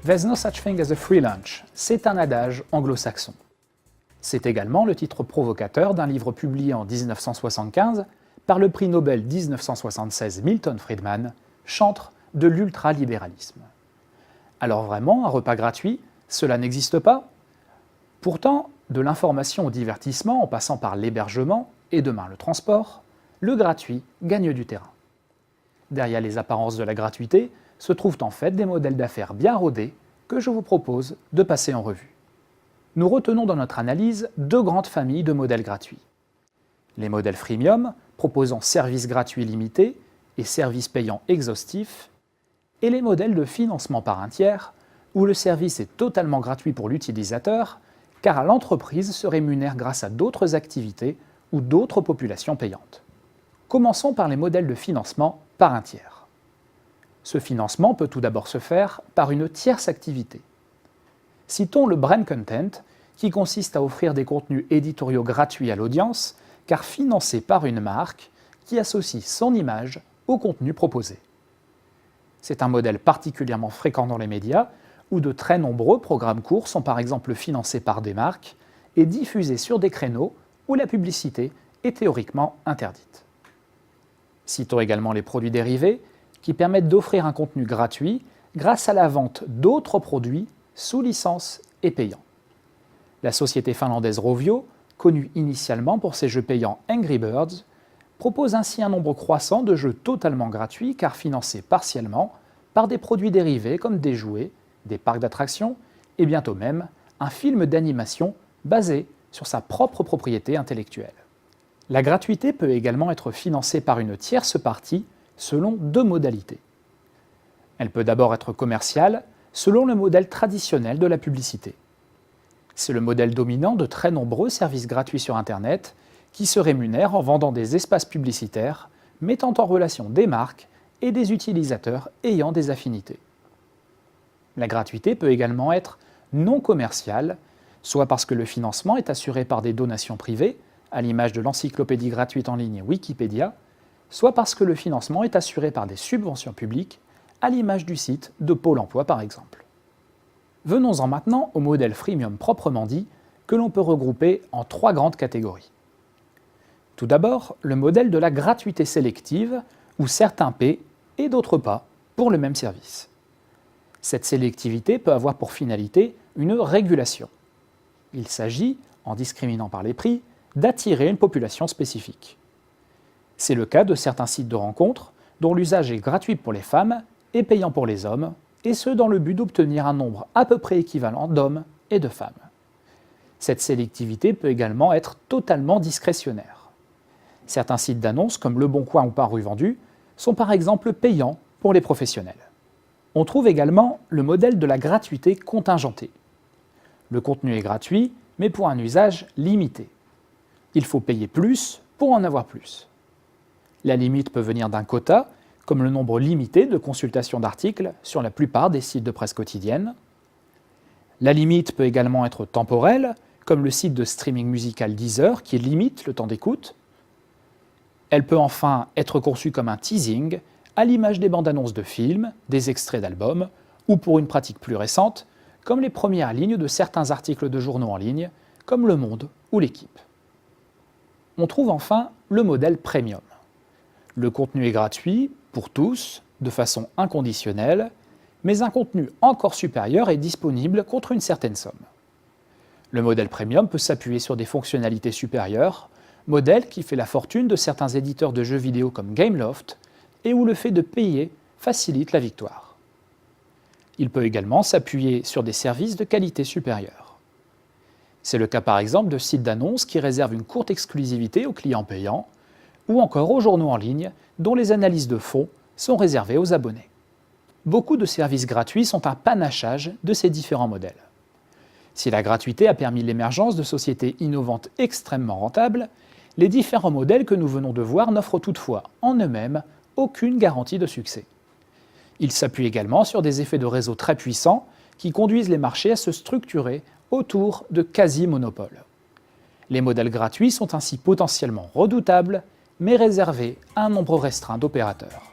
There's no such thing as a free lunch, c'est un adage anglo-saxon. C'est également le titre provocateur d'un livre publié en 1975 par le prix Nobel 1976 Milton Friedman, chantre de l'ultralibéralisme. Alors vraiment, un repas gratuit, cela n'existe pas? Pourtant, de l'information au divertissement en passant par l'hébergement et demain le transport, le gratuit gagne du terrain. Derrière les apparences de la gratuité se trouvent en fait des modèles d'affaires bien rodés que je vous propose de passer en revue. Nous retenons dans notre analyse deux grandes familles de modèles gratuits. Les modèles freemium, proposant services gratuits limités et services payants exhaustifs, et les modèles de financement par un tiers, où le service est totalement gratuit pour l'utilisateur, car l'entreprise se rémunère grâce à d'autres activités ou d'autres populations payantes. Commençons par les modèles de financement par un tiers. Ce financement peut tout d'abord se faire par une tierce activité. Citons le brand content, qui consiste à offrir des contenus éditoriaux gratuits à l'audience, car financés par une marque qui associe son image au contenu proposé. C'est un modèle particulièrement fréquent dans les médias, où de très nombreux programmes courts sont par exemple financés par des marques et diffusés sur des créneaux où la publicité est théoriquement interdite. Citons également les produits dérivés, qui permettent d'offrir un contenu gratuit grâce à la vente d'autres produits sous licence et payants. La société finlandaise Rovio, connue initialement pour ses jeux payants Angry Birds, propose ainsi un nombre croissant de jeux totalement gratuits car financés partiellement par des produits dérivés comme des jouets, des parcs d'attractions et bientôt même un film d'animation basé sur sa propre propriété intellectuelle. La gratuité peut également être financée par une tierce partie selon deux modalités. Elle peut d'abord être commerciale selon le modèle traditionnel de la publicité. C'est le modèle dominant de très nombreux services gratuits sur Internet qui se rémunèrent en vendant des espaces publicitaires mettant en relation des marques et des utilisateurs ayant des affinités. La gratuité peut également être non commerciale, soit parce que le financement est assuré par des donations privées, à l'image de l'encyclopédie gratuite en ligne Wikipédia, soit parce que le financement est assuré par des subventions publiques, à l'image du site de Pôle emploi par exemple. Venons-en maintenant au modèle freemium proprement dit, que l'on peut regrouper en trois grandes catégories. Tout d'abord, le modèle de la gratuité sélective, où certains paient et d'autres pas pour le même service. Cette sélectivité peut avoir pour finalité une régulation. Il s'agit, en discriminant par les prix, d'attirer une population spécifique. C'est le cas de certains sites de rencontres dont l'usage est gratuit pour les femmes et payant pour les hommes, et ce dans le but d'obtenir un nombre à peu près équivalent d'hommes et de femmes. Cette sélectivité peut également être totalement discrétionnaire. Certains sites d'annonces comme Le Bon Coin ou Paru Vendu sont par exemple payants pour les professionnels. On trouve également le modèle de la gratuité contingentée. Le contenu est gratuit, mais pour un usage limité. Il faut payer plus pour en avoir plus. La limite peut venir d'un quota, comme le nombre limité de consultations d'articles sur la plupart des sites de presse quotidienne. La limite peut également être temporelle, comme le site de streaming musical Deezer qui limite le temps d'écoute. Elle peut enfin être conçue comme un teasing, à l'image des bandes annonces de films, des extraits d'albums, ou pour une pratique plus récente, comme les premières lignes de certains articles de journaux en ligne, comme Le Monde ou L'Équipe. On trouve enfin le modèle premium. Le contenu est gratuit, pour tous, de façon inconditionnelle, mais un contenu encore supérieur est disponible contre une certaine somme. Le modèle premium peut s'appuyer sur des fonctionnalités supérieures, modèle qui fait la fortune de certains éditeurs de jeux vidéo comme Gameloft, et où le fait de payer facilite la victoire. Il peut également s'appuyer sur des services de qualité supérieure. C'est le cas par exemple de sites d'annonces qui réservent une courte exclusivité aux clients payants, ou encore aux journaux en ligne dont les analyses de fond sont réservées aux abonnés. Beaucoup de services gratuits sont un panachage de ces différents modèles. Si la gratuité a permis l'émergence de sociétés innovantes extrêmement rentables, les différents modèles que nous venons de voir n'offrent toutefois en eux-mêmes aucune garantie de succès. Ils s'appuient également sur des effets de réseau très puissants qui conduisent les marchés à se structurer autour de quasi-monopoles. Les modèles gratuits sont ainsi potentiellement redoutables, mais réservés à un nombre restreint d'opérateurs.